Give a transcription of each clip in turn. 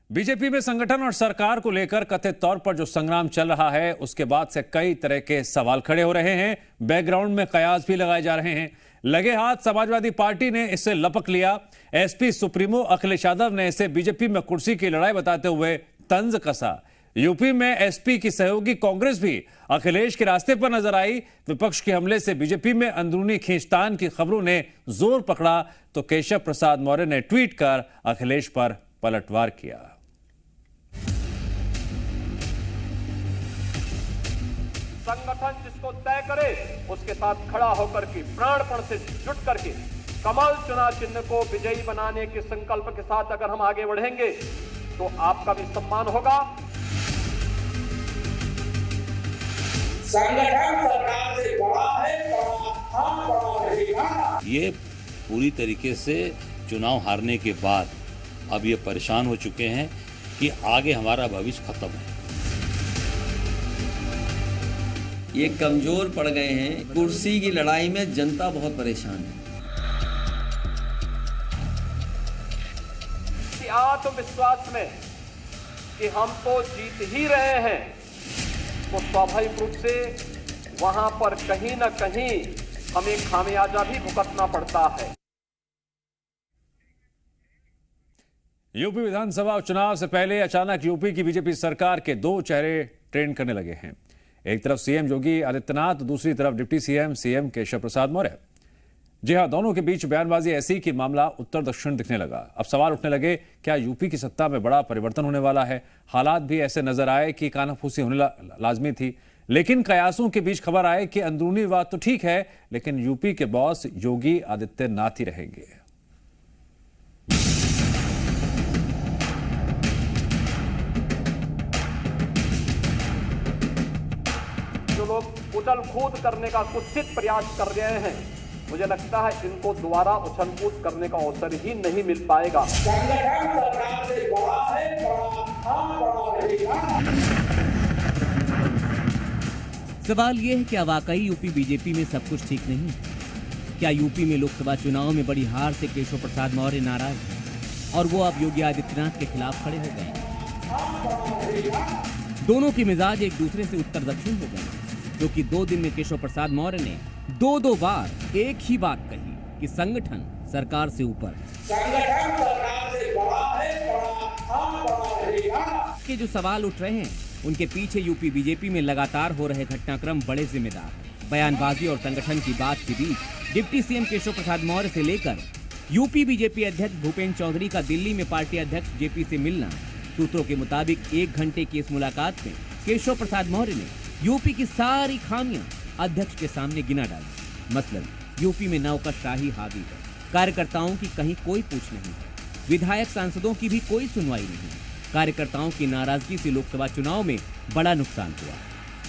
BJP में संगठन और सरकार को लेकर कथित तौर पर जो संग्राम चल रहा है, उसके बाद से कई तरह के सवाल खड़े हो रहे हैं। बैकग्राउंड में कयास भी लगाए जा रहे हैं। लगे हाथ समाजवादी पार्टी ने इससे लपक लिया। एसपी सुप्रीमो अखिलेश यादव ने इसे बीजेपी में कुर्सी की लड़ाई बताते हुए तंज कसा। यूपी में एसपी की सहयोगी कांग्रेस भी अखिलेश के रास्ते पर नजर आई। विपक्ष के हमले से बीजेपी में अंदरूनी खींचतान की खबरों ने जोर पकड़ा तो केशव प्रसाद मौर्य ने ट्वीट कर अखिलेश पर पलटवार किया। संगठन जिसको तय करे उसके साथ खड़ा होकर के प्राणपण से जुट करके कमल चुनाव चिन्ह को विजयी बनाने के संकल्प के साथ अगर हम आगे बढ़ेंगे तो आपका भी सम्मान होगा। संगठन सरकार से बड़ा है, बड़ा रहेगा। ये पूरी तरीके से चुनाव हारने के बाद अब ये परेशान हो चुके हैं कि आगे हमारा भविष्य खत्म है। ये कमजोर पड़ गए हैं। कुर्सी की लड़ाई में जनता बहुत परेशान है। आत्मविश्वास में कि हम तो जीत ही रहे हैं, तो स्वाभाविक रूप से वहां पर कहीं न कहीं हमें खामियाजा भी भुगतना पड़ता है। यूपी विधानसभा चुनाव से पहले अचानक यूपी की बीजेपी सरकार के दो चेहरे ट्रेंड करने लगे हैं। एक तरफ सीएम योगी आदित्यनाथ, दूसरी तरफ डिप्टी सीएम केशव प्रसाद मौर्य। जी हां, दोनों के बीच बयानबाजी ऐसी कि मामला उत्तर दक्षिण दिखने लगा। अब सवाल उठने लगे, क्या यूपी की सत्ता में बड़ा परिवर्तन होने वाला है? हालात भी ऐसे नजर आए कि कानाफूसी होने लाजमी थी, लेकिन कयासों के बीच खबर आए कि अंदरूनी बात तो ठीक है, लेकिन यूपी के बॉस योगी आदित्यनाथ ही रहेंगे। जो लोग उछल कूद करने का कुत्सित प्रयास कर रहे हैं, मुझे लगता है इनको दोबारा उछल कूद करने का अवसर ही नहीं मिल पाएगा। संगठन सरकार से बड़ा है, बड़ा रहेगा। सवाल यह है, क्या वाकई यूपी बीजेपी में सब कुछ ठीक नहीं? क्या यूपी में लोकसभा चुनाव में बड़ी हार से केशव प्रसाद मौर्य नाराज हैं और वो अब योगी आदित्यनाथ के खिलाफ खड़े हो गए? दोनों के मिजाज एक दूसरे से उत्तर दक्षिण हो गए, क्योंकि 2 दिन में केशव प्रसाद मौर्य ने दो बार एक ही बात कही कि संगठन सरकार से ऊपर। संगठन सरकार से बड़ा है, बड़ा रहेगा। के जो सवाल उठ रहे हैं, उनके पीछे यूपी बीजेपी में लगातार हो रहे घटनाक्रम बड़े जिम्मेदार हैं। बयानबाजी और संगठन की बात के बीच डिप्टी सीएम केशव प्रसाद मौर्य से लेकर यूपी बीजेपी अध्यक्ष भूपेन्द्र चौधरी का दिल्ली में पार्टी अध्यक्ष जेपी से मिलना। सूत्रों के मुताबिक 1 घंटे की इस मुलाकात में केशव प्रसाद मौर्य ने यूपी की सारी खामियां अध्यक्ष के सामने गिना डाली। मतलब यूपी में नौकरशाही हावी है, कार्यकर्ताओं की कहीं कोई पूछ नहीं है, विधायक सांसदों की भी कोई सुनवाई नहीं। कार्यकर्ताओं की नाराजगी से लोकसभा चुनाव में बड़ा नुकसान हुआ।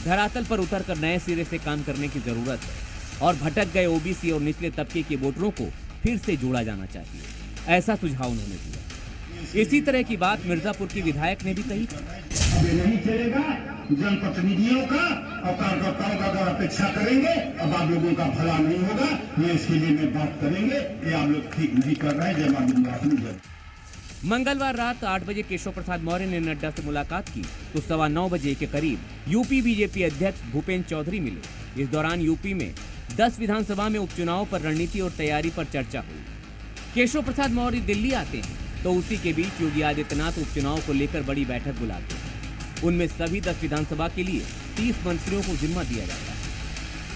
धरातल पर उतरकर नए सिरे से काम करने की जरूरत है और भटक गए ओबीसी और निचले तबके के वोटरों को फिर से जोड़ा जाना चाहिए, ऐसा सुझाव उन्होंने दिया। इसी तरह की बात मिर्जापुर की विधायक ने भी कही थी। अब ये नहीं चलेगा, जनप्रतिनिधियों का और कार्यकर्ताओं का अगर अपेक्षा करेंगे, अब आप लोगों का भला नहीं होगा। ये इसके लिए मैं बात करेंगे कि आप लोग ठीक नहीं कर रहे हैं। जय मां दुर्गा। मंगलवार रात 8 बजे केशव प्रसाद मौर्य ने नड्डा से मुलाकात की तो 9:15 बजे के करीब यूपी बीजेपी अध्यक्ष भूपेन्द्र चौधरी मिले। इस दौरान यूपी में 10 विधानसभा में उपचुनाव पर रणनीति और तैयारी पर चर्चा हुई। केशव प्रसाद मौर्य दिल्ली आते हैं तो उसी के बीच योगी आदित्यनाथ उपचुनाव को लेकर बड़ी बैठक बुलाते हैं। उनमें सभी 10 विधानसभा के लिए 30 मंत्रियों को जिम्मा दिया जाता है।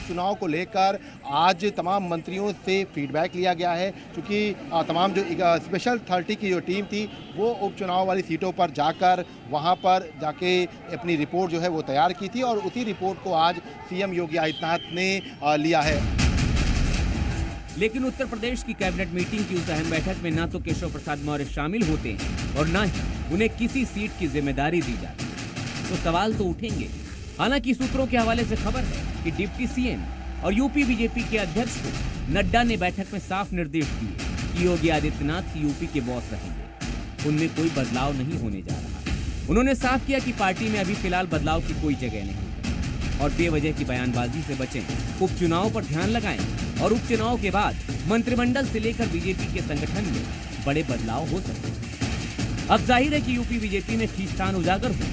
चुनाव को लेकर आज तमाम मंत्रियों से फीडबैक लिया गया है, क्योंकि तमाम जो स्पेशल 30 की जो टीम थी वो उपचुनाव वाली सीटों पर जाकर वहां पर जाके अपनी रिपोर्ट जो है वो तैयार की थी और उसी रिपोर्ट को आज सीएम योगी आदित्यनाथ ने लिया है। लेकिन उत्तर प्रदेश की कैबिनेट मीटिंग की उस अहम बैठक में न तो केशव प्रसाद मौर्य शामिल होते हैं और न ही उन्हें किसी सीट की जिम्मेदारी दी जाती है। तो सवाल तो उठेंगे। हालांकि सूत्रों के हवाले से खबर है कि डिप्टी सीएम और यूपी बीजेपी के अध्यक्ष को नड्डा ने बैठक में साफ निर्देश दिए कि योगी आदित्यनाथ यूपी के बॉस रहेंगे। उनमें कोई बदलाव नहीं होने जा रहा। उन्होंने साफ किया कि पार्टी में अभी फिलहाल बदलाव की कोई जगह नहीं और बेवजह की बयानबाजी से बचें, उपचुनाव पर ध्यान लगाएं और उपचुनाव के बाद मंत्रिमंडल से लेकर बीजेपी के संगठन में बड़े बदलाव हो सकते हैं। अब जाहिर है कि यूपी बीजेपी में खींचतान उजागर हो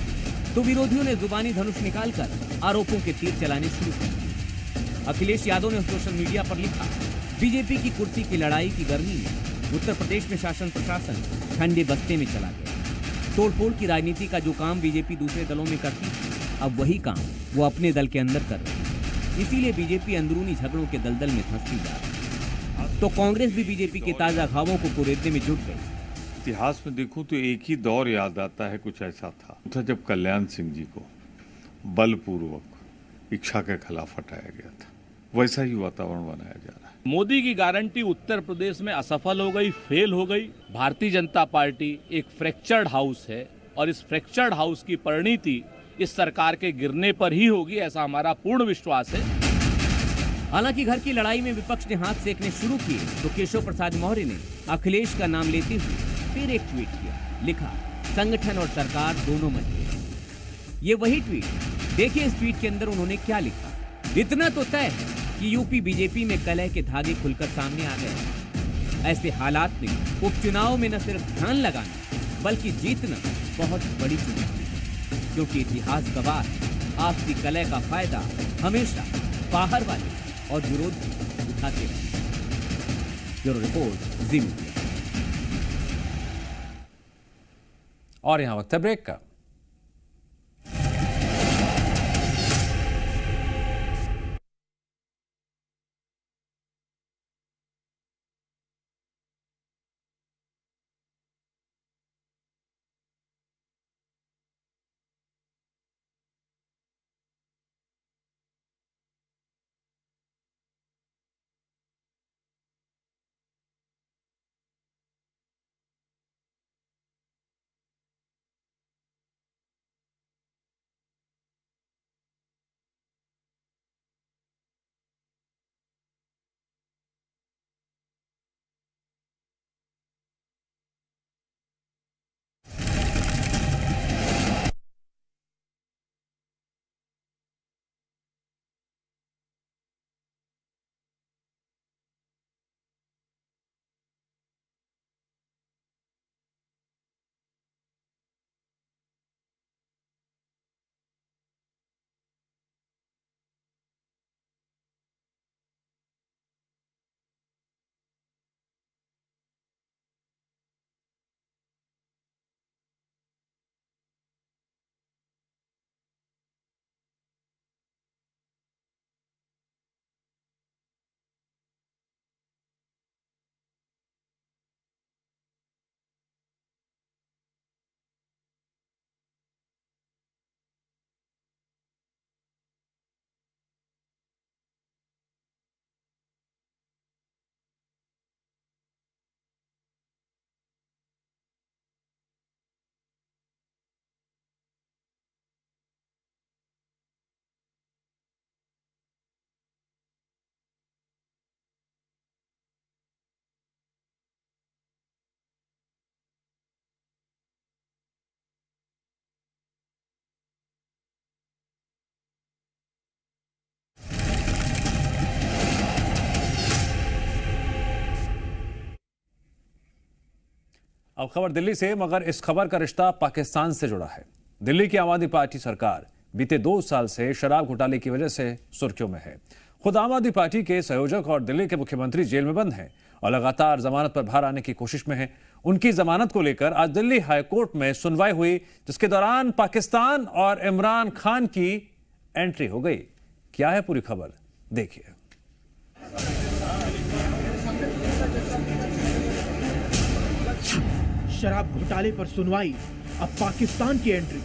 तो विरोधियों ने जुबानी धनुष निकालकर आरोपों के तीर चलाने शुरू कर दिए। अखिलेश यादव ने सोशल मीडिया पर लिखा, बीजेपी की कुर्सी की लड़ाई की गर्मी में उत्तर प्रदेश में शासन प्रशासन ठंडे बस्ते में चला गया। तोड़फोड़ की राजनीति का जो काम बीजेपी दूसरे दलों में करती थी, अब वही काम वो अपने दल के अंदर कर रही है। इसीलिए बीजेपी अंदरूनी झगड़ों के दलदल में धंसती जा रही है। तो कांग्रेस भी बीजेपी के ताजा घावों को कुरेदने में जुट गई। इतिहास में देखूं तो एक ही दौर याद आता है, कुछ ऐसा था जब कल्याण सिंह जी को बलपूर्वक इच्छा के खिलाफ हटाया गया था। वैसा ही वातावरण बनाया जा रहा है। मोदी की गारंटी उत्तर प्रदेश में असफल हो गई, फेल हो गई। भारतीय जनता पार्टी एक फ्रैक्चर्ड हाउस है और इस फ्रैक्चर्ड हाउस की परिणति इस सरकार के गिरने पर ही होगी, ऐसा हमारा पूर्ण विश्वास है। हालांकि घर की लड़ाई में विपक्ष ने हाथ सेकने शुरू किए तो केशव प्रसाद मौर्य ने अखिलेश का नाम लेते हुए फिर एक ट्वीट किया। लिखा, संगठन और सरकार दोनों मजबूत। ये वही ट्वीट, देखिए इस ट्वीट के अंदर उन्होंने क्या लिखा। इतना तो तय है कि यूपी बीजेपी में कलह के धागे खुलकर सामने आ गए। ऐसे हालात में उपचुनाव में न सिर्फ ध्यान लगाना बल्कि जीतना बहुत बड़ी चुनौती है, क्योंकि इतिहास गवाह है आपसी कलह का फायदा हमेशा बाहर वाले और विरोधी उठाते रहे। ब्यूरो रिपोर्ट, जी मीडिया। और यहां वक्त है ब्रेक का। अब खबर दिल्ली से, मगर इस खबर का रिश्ता पाकिस्तान से जुड़ा है। दिल्ली की आम आदमी पार्टी सरकार बीते 2 साल से शराब घोटाले की वजह से सुर्खियों में है। खुद आम आदमी पार्टी के संयोजक और दिल्ली के मुख्यमंत्री जेल में बंद हैं और लगातार जमानत पर बाहर आने की कोशिश में हैं। उनकी जमानत को लेकर आज दिल्ली हाईकोर्ट में सुनवाई हुई, जिसके दौरान पाकिस्तान और इमरान खान की एंट्री हो गई। क्या है पूरी खबर, देखिए। शराब घोटाले पर सुनवाई, अब पाकिस्तान की एंट्री।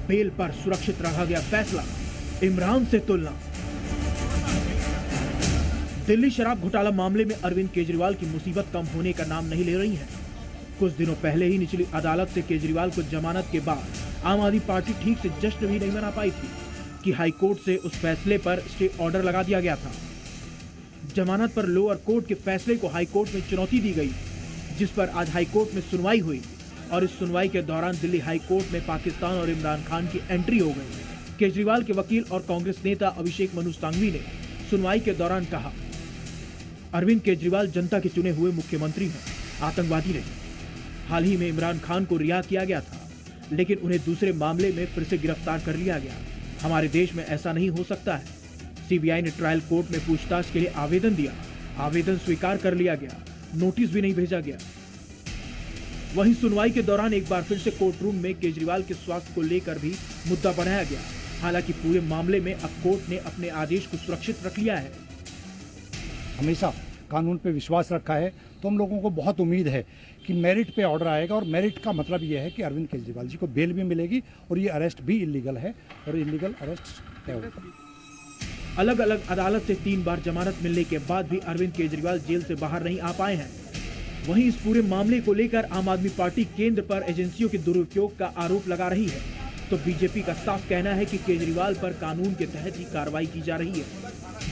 बेल पर सुरक्षित रखा गया फैसला, इमरान से तुलना। दिल्ली शराब घोटाला मामले में अरविंद केजरीवाल की मुसीबत कम होने का नाम नहीं ले रही है। कुछ दिनों पहले ही निचली अदालत से केजरीवाल को जमानत के बाद आम आदमी पार्टी ठीक से जश्न भी नहीं मना पाई थी कि हाईकोर्ट से उस फैसले पर स्टे ऑर्डर लगा दिया गया था। जमानत पर लोअर कोर्ट के फैसले को हाईकोर्ट में चुनौती दी गई, जिस पर आज हाईकोर्ट में सुनवाई हुई और इस सुनवाई के दौरान दिल्ली हाईकोर्ट में पाकिस्तान और इमरान खान की एंट्री हो गई। केजरीवाल के वकील और कांग्रेस नेता अभिषेक मनु सांघवी ने सुनवाई के दौरान कहा, अरविंद केजरीवाल जनता के चुने हुए मुख्यमंत्री हैं, आतंकवादी नहीं। हाल ही में इमरान खान को रिहा किया गया था, लेकिन उन्हें दूसरे मामले में फिर से गिरफ्तार कर लिया गया। हमारे देश में ऐसा नहीं हो सकता है। सीबीआई ने ट्रायल कोर्ट में पूछताछ के लिए आवेदन दिया, आवेदन स्वीकार कर लिया गया, नोटिस भी नहीं भेजा गया। वहीं सुनवाई के दौरान एक बार फिर से कोर्ट रूम में केजरीवाल के स्वास्थ्य को लेकर भी मुद्दा बढ़ाया गया। हालांकि पूरे मामले में अब कोर्ट ने अपने आदेश को सुरक्षित रख लिया है। हमेशा कानून पे विश्वास रखा है, तो हम लोगों को बहुत उम्मीद है कि मेरिट पे ऑर्डर आएगा, और मेरिट का मतलब ये है कि अरविंद केजरीवाल जी को बेल भी मिलेगी और ये अरेस्ट भी इलीगल है और इलीगल अरेस्ट है। अलग अलग अदालत से 3 बार जमानत मिलने के बाद भी अरविंद केजरीवाल जेल से बाहर नहीं आ पाए हैं। वहीं इस पूरे मामले को लेकर आम आदमी पार्टी केंद्र पर एजेंसियों के दुरुपयोग का आरोप लगा रही है, तो बीजेपी का साफ कहना है कि केजरीवाल पर कानून के तहत ही कार्रवाई की जा रही है।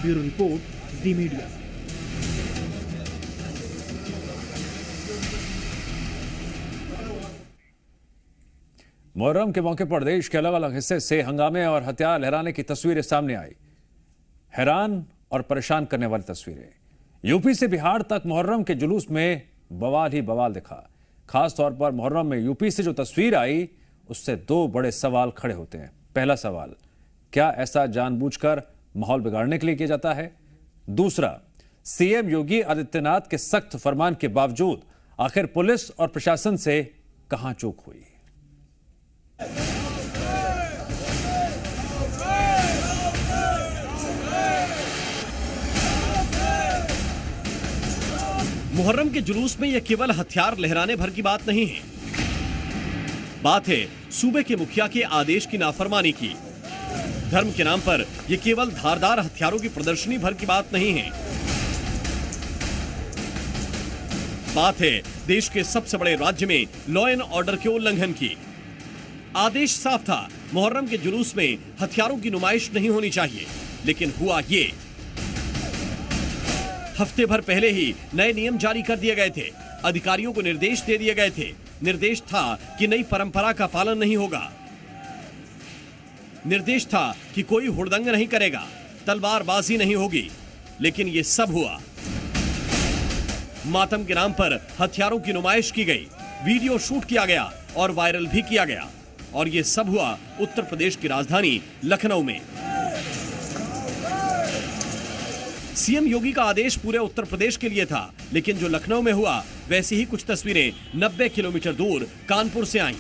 ब्यूरो रिपोर्ट, जी मीडिया। मुहर्रम के मौके पर देश के अलग अलग हिस्से से हंगामे और हथियार लहराने की तस्वीरें सामने आई। हैरान और परेशान करने वाली तस्वीरें। यूपी से बिहार तक मुहर्रम के जुलूस में बवाल ही बवाल दिखा। खास तौर पर मुहर्रम में यूपी से जो तस्वीर आई, उससे 2 बड़े सवाल खड़े होते हैं। पहला सवाल, क्या ऐसा जानबूझकर माहौल बिगाड़ने के लिए किया जाता है? दूसरा, सीएम योगी आदित्यनाथ के सख्त फरमान के बावजूद आखिर पुलिस और प्रशासन से कहां चूक हुई? मुहर्रम के जुलूस में यह केवल हथियार लहराने भर की बात नहीं है। बात है सूबे के मुखिया के आदेश की नाफरमानी की। धर्म के नाम पर यह केवल धारदार हथियारों की प्रदर्शनी भर की बात नहीं है। बात है देश के सबसे बड़े राज्य में लॉ एंड ऑर्डर के उल्लंघन की। आदेश साफ था, मुहर्रम के जुलूस में हथियारों की नुमाइश नहीं होनी चाहिए, लेकिन हुआ ये। हफ्ते भर पहले ही नए नियम जारी कर दिए गए थे। अधिकारियों को निर्देश दे दिए गए थे। निर्देश था कि नई परंपरा का पालन नहीं होगा। निर्देश था कि कोई हुड़दंग नहीं करेगा, तलवारबाजी नहीं होगी। लेकिन यह सब हुआ। मातम के नाम पर हथियारों की नुमाइश की गई, वीडियो शूट किया गया और वायरल भी किया गया। और यह सब हुआ उत्तर प्रदेश की राजधानी लखनऊ में। सीएम योगी का आदेश पूरे उत्तर प्रदेश के लिए था, लेकिन जो लखनऊ में हुआ वैसी ही कुछ तस्वीरें 90 किलोमीटर दूर कानपुर से आईं।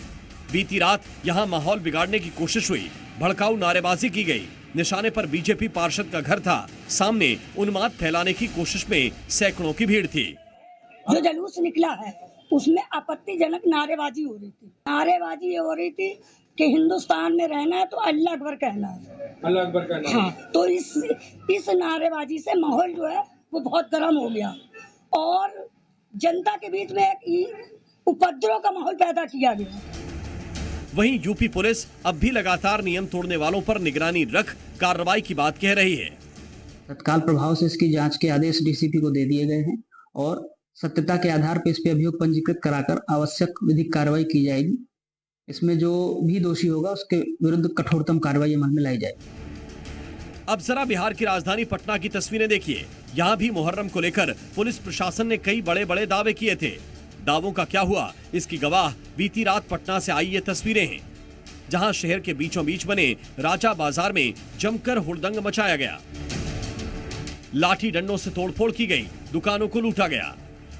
बीती रात यहां माहौल बिगाड़ने की कोशिश हुई, भड़काऊ नारेबाजी की गई। निशाने पर बीजेपी पार्षद का घर था, सामने उन्माद फैलाने की कोशिश में सैकड़ों की भीड़ थी। जो जुलूस निकला है उसमें आपत्तिजनक नारेबाजी हो रही थी। नारेबाजी हो रही थी कि हिंदुस्तान में रहना है तो अल्लाह अकबर कहना है, अल्लाह अकबर कहना है। हाँ, तो इस नारेबाजी से माहौल जो है वो बहुत गर्म हो गया और जनता के बीच में एक उपद्रव का माहौल पैदा किया गया। वहीं यूपी पुलिस अब भी लगातार नियम तोड़ने वालों पर निगरानी रख कार्रवाई की बात कह रही है। तत्काल प्रभाव से इसकी जांच के आदेश डीसीपी को दे दिए गए हैं और सत्यता के आधार पर इस पे अभियोग पंजीकृत कराकर आवश्यक विधिक कार्रवाई की जाएगी। इसमें जो भी दोषी होगा उसके विरुद्ध कठोरतम कार्रवाई अमल में लाई जाएगी। अब जरा बिहार की राजधानी पटना की तस्वीरें देखिए। यहाँ भी मुहर्रम को लेकर पुलिस प्रशासन ने कई बड़े बड़े दावे किए थे। दावों का क्या हुआ, इसकी गवाह बीती रात पटना से आई ये तस्वीरें हैं, जहां शहर के बीचों बीच बने राजा बाजार में जमकर हुड़दंग मचाया गया। लाठी डंडों से तोड़फोड़ की गई, दुकानों को लूटा गया।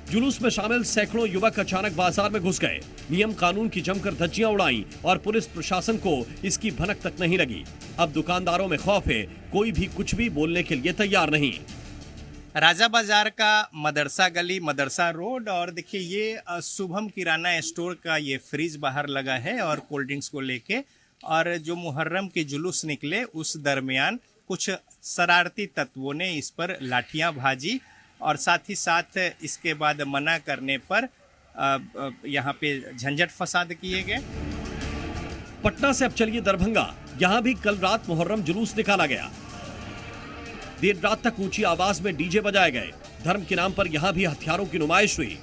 जुलूस में शामिल सैकड़ों युवक अचानक बाजार में घुस गए, नियम कानून की जमकर धज्जियां उड़ाईं और पुलिस प्रशासन को इसकी भनक तक नहीं लगी। अब दुकानदारों में खौफ है, कोई भी कुछ भी बोलने के लिए तैयार नहीं। राजा बाजार का मदरसा गली, मदरसा रोड और देखिए ये शुभम किराना स्टोर का ये फ्रिज बाहर लगा है और कोल्ड ड्रिंक्स को लेके। और जो मुहर्रम के जुलूस निकले उस दरमियान कुछ शरारती तत्वों ने इस पर लाठियां भाजी और साथ ही साथ इसके बाद मना करने पर यहाँ पे झंझट फसाद किए गए। पटना से अब चलिए दरभंगा। यहाँ भी कल रात मुहर्रम जुलूस निकाला गया। देर रात तक ऊंची आवाज में डीजे बजाए गए। धर्म के नाम पर यहाँ भी हथियारों की नुमाइश हुई।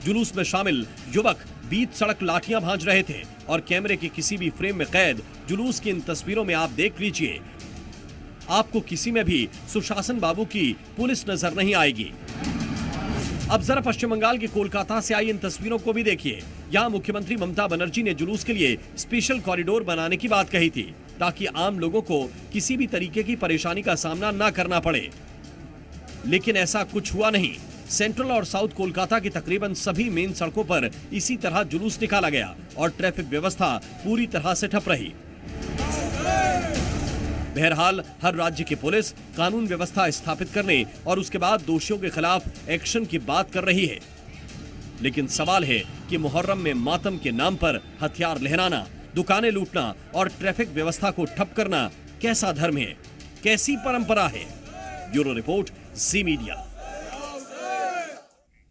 जुलूस में शामिल युवक बीच सड़क लाठियां भांज रहे थे और कैमरे के किसी भी फ्रेम में कैद जुलूस की इन तस्वीरों में आप देख लीजिए। आपको किसी में भी सुशासन बाबू की पुलिस नजर नहीं आएगी। अब जरा पश्चिम बंगाल के कोलकाता से आई इन तस्वीरों को भी देखिए। यहाँ मुख्यमंत्री ममता बनर्जी ने जुलूस के लिए स्पेशल कॉरिडोर बनाने की बात कही थी, ताकि आम लोगों को किसी भी तरीके की परेशानी का सामना न करना पड़े, लेकिन ऐसा कुछ हुआ नहीं। सेंट्रल और साउथ कोलकाता की तकरीबन सभी मेन सड़कों पर इसी तरह जुलूस निकाला गया और ट्रैफिक व्यवस्था पूरी तरह से ठप रही। बहरहाल हर राज्य की पुलिस कानून व्यवस्था स्थापित करने और उसके बाद दोषियों के खिलाफ एक्शन की बात कर रही है, लेकिन सवाल है कि मुहर्रम में मातम के नाम पर हथियार लहराना, दुकानें लूटना और ट्रैफिक व्यवस्था को ठप करना कैसा धर्म है, कैसी परंपरा है? ब्यूरो रिपोर्ट, जी मीडिया।